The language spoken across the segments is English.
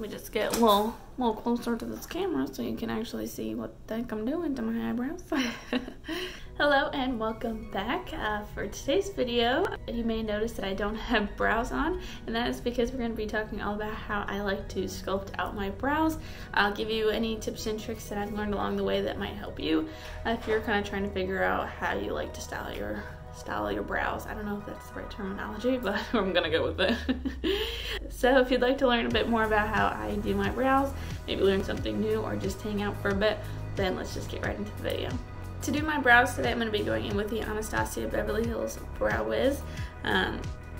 me just get a little closer to this camera so you can actually see what the heck I'm doing to my eyebrows. Hello and welcome back. For today's video, you may notice that I don't have brows on, and that is because we're going to be talking all about how I like to sculpt out my brows. I'll give you any tips and tricks that I've learned along the way that might help you if you're kind of trying to figure out how you like to style your brows. I don't know if that's the right terminology, but I'm gonna go with it. So if you'd like to learn a bit more about how I do my brows, maybe learn something new or just hang out for a bit, then let's just get right into the video. To do my brows today, I'm going to be going in with the Anastasia Beverly Hills Brow Wiz.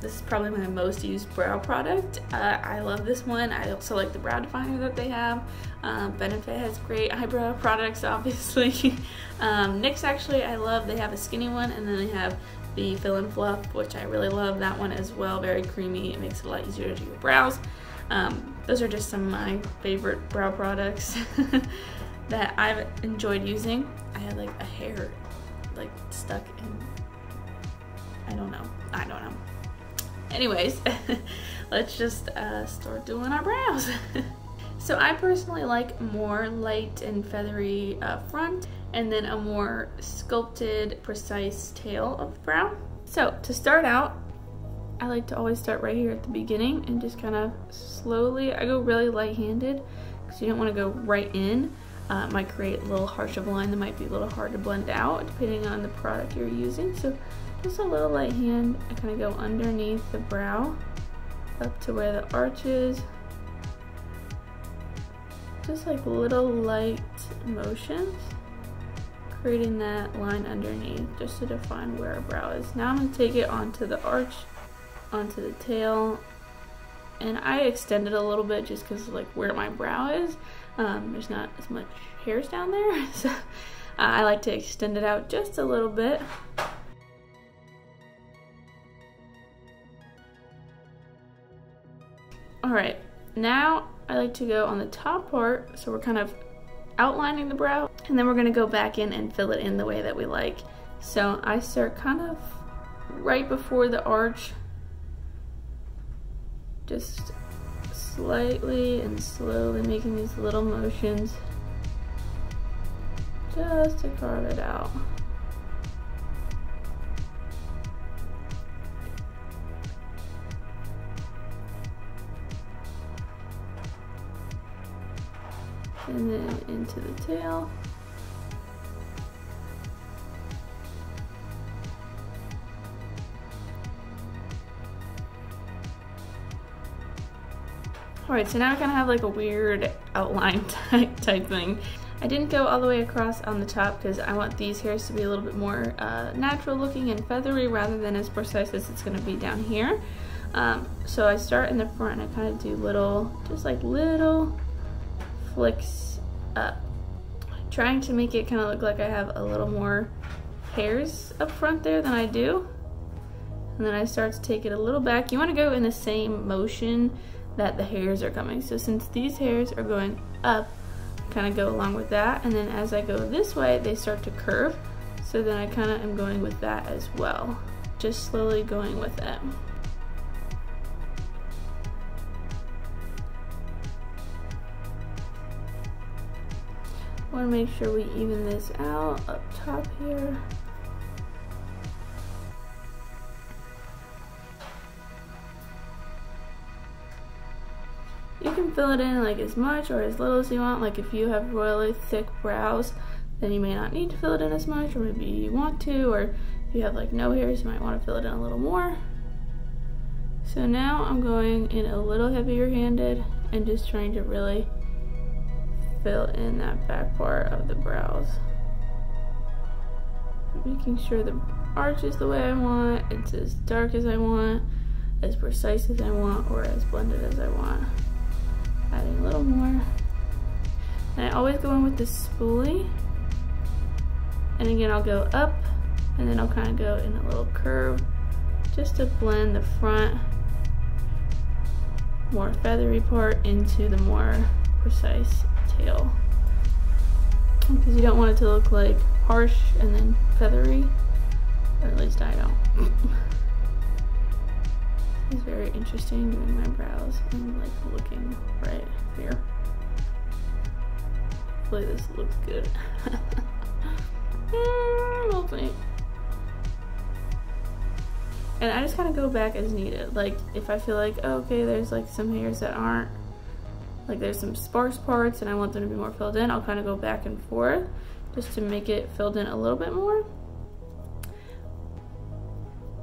This is probably my most used brow product. I love this one. I also like the brow definer that they have. Benefit has great eyebrow products, obviously. NYX, actually, I love. They have a skinny one, and then they have the Fill and Fluff, which I really love that one as well. Very creamy. It makes it a lot easier to do your brows. Those are just some of my favorite brow products that I've enjoyed using. I had like a hair like stuck in, I don't know. Anyways, let's just start doing our brows. So I personally like more light and feathery front, and then a more sculpted, precise tail of the brow. So to start out, I like to always start right here at the beginning and just kind of slowly, I go really light-handed because you don't want to go right in. It might create a little harsh of a line that might be a little hard to blend out depending on the product you're using. So just a little light hand, I kind of go underneath the brow up to where the arch is. Just like little light motions, creating that line underneath just to define where our brow is. Now I'm going to take it onto the arch, onto the tail, and I extend it a little bit just because like where my brow is. There's not as much hairs down there, so I like to extend it out just a little bit. Alright, now I like to go on the top part, so we're kind of outlining the brow, and then we're going to go back in and fill it in the way that we like. So I start kind of right before the arch, just slightly and slowly making these little motions just to carve it out. And then into the tail. Alright, so now I kind of have like a weird outline type thing. I didn't go all the way across on the top because I want these hairs to be a little bit more natural looking and feathery rather than as precise as it's going to be down here. So I start in the front and I kind of do just like little flicks up, trying to make it kind of look like I have a little more hairs up front there than I do. And then I start to take it a little back. You want to go in the same motion that the hairs are coming. So since these hairs are going up, kind of go along with that, and then as I go this way they start to curve, so then I kind of am going with that as well, just slowly going with it. Want to make sure we even this out up top here. You can fill it in like as much or as little as you want. Like if you have royally thick brows, then you may not need to fill it in as much, or maybe you want to, or if you have like no hairs, you might want to fill it in a little more. So now I'm going in a little heavier handed and just trying to really fill in that back part of the brows. Making sure the arch is the way I want, it's as dark as I want, as precise as I want, or as blended as I want. Adding a little more. And I always go in with the spoolie. And again, I'll go up, and then I'll kind of go in a little curve just to blend the front, more feathery part into the more precise tail. Because you don't want it to look like harsh and then feathery, or at least I don't. It's very interesting doing my brows and like looking right for hopefully this looks good. We'll see. And I just kind of go back as needed. Like if I feel like, oh, okay, there's like some hairs that aren't, like there's some sparse parts and I want them to be more filled in, I'll kind of go back and forth just to make it filled in a little bit more.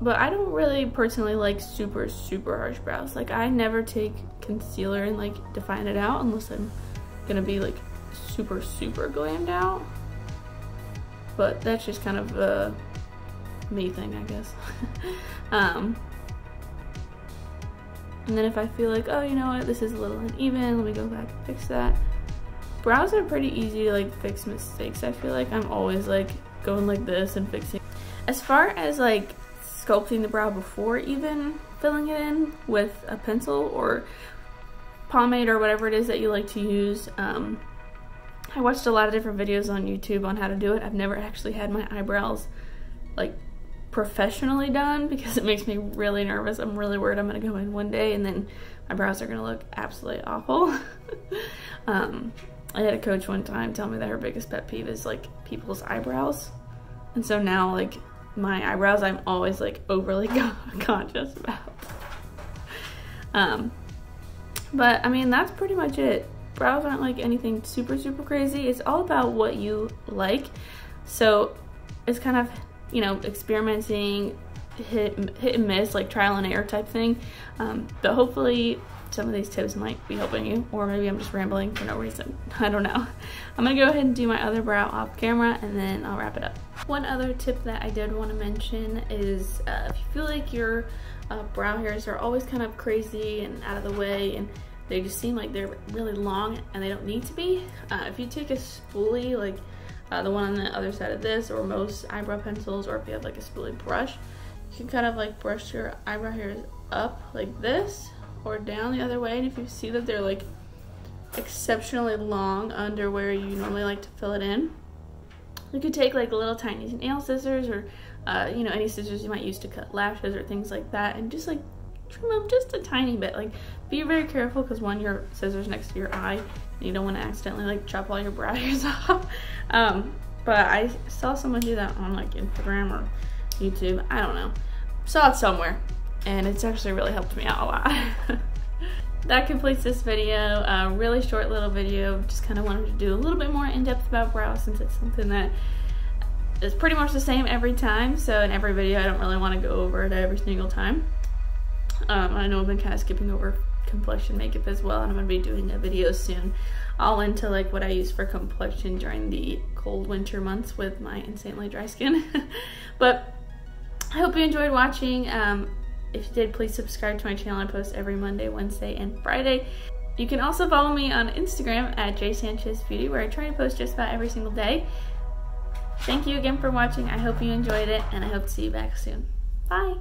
But I don't really personally like super harsh brows. Like I never take concealer and like define it out unless I'm gonna be like super glammed out. But that's just kind of a me thing, I guess. And then if I feel like, oh, you know what, this is a little uneven, let me go back and fix that. Brows are pretty easy to like fix mistakes. I feel like I'm always like going like this and fixing. As far as like sculpting the brow before even filling it in with a pencil or pomade or whatever it is that you like to use, I watched a lot of different videos on YouTube on how to do it. I've never actually had my eyebrows like professionally done because it makes me really nervous. I'm really worried I'm gonna go in one day and then my brows are gonna look absolutely awful. I had a coach one time tell me that her biggest pet peeve is like people's eyebrows, and so now like my eyebrows I'm always like overly conscious about. But I mean, that's pretty much it. Brows aren't like anything super crazy. It's all about what you like. So it's kind of, you know, experimenting, hit and miss, like trial and error type thing. But hopefully some of these tips might be helping you, or maybe I'm just rambling for no reason. I don't know. I'm gonna go ahead and do my other brow off camera and then I'll wrap it up. One other tip that I did want to mention is if you feel like your brow hairs are always kind of crazy and out of the way and they just seem like they're really long and they don't need to be, if you take a spoolie, like the one on the other side of this, or most eyebrow pencils, or if you have like a spoolie brush, you can kind of like brush your eyebrow hairs up like this or down the other way, and if you see that they're like exceptionally long under where you normally like to fill it in, you could take like little tiny nail scissors or you know, any scissors you might use to cut lashes or things like that, and just like trim them just a tiny bit. Like be very careful, because one, your scissors next to your eye and you don't want to accidentally like chop all your brow hairs off. But I saw someone do that on like Instagram or YouTube, I don't know, saw it somewhere, and it's actually really helped me out a lot. That completes this video. A really short little video. Just kind of wanted to do a little bit more in-depth about brows, since it's something that is pretty much the same every time. So in every video I don't really want to go over it every single time. I know I've been kind of skipping over complexion makeup as well, and I'm going to be doing a video soon all into like what I use for complexion during the cold winter months with my insanely dry skin. But I hope you enjoyed watching. If you did, please subscribe to my channel. I post every Monday, Wednesday, and Friday. You can also follow me on Instagram at JSanchez Beauty, where I try to post just about every single day. Thank you again for watching. I hope you enjoyed it, and I hope to see you back soon. Bye!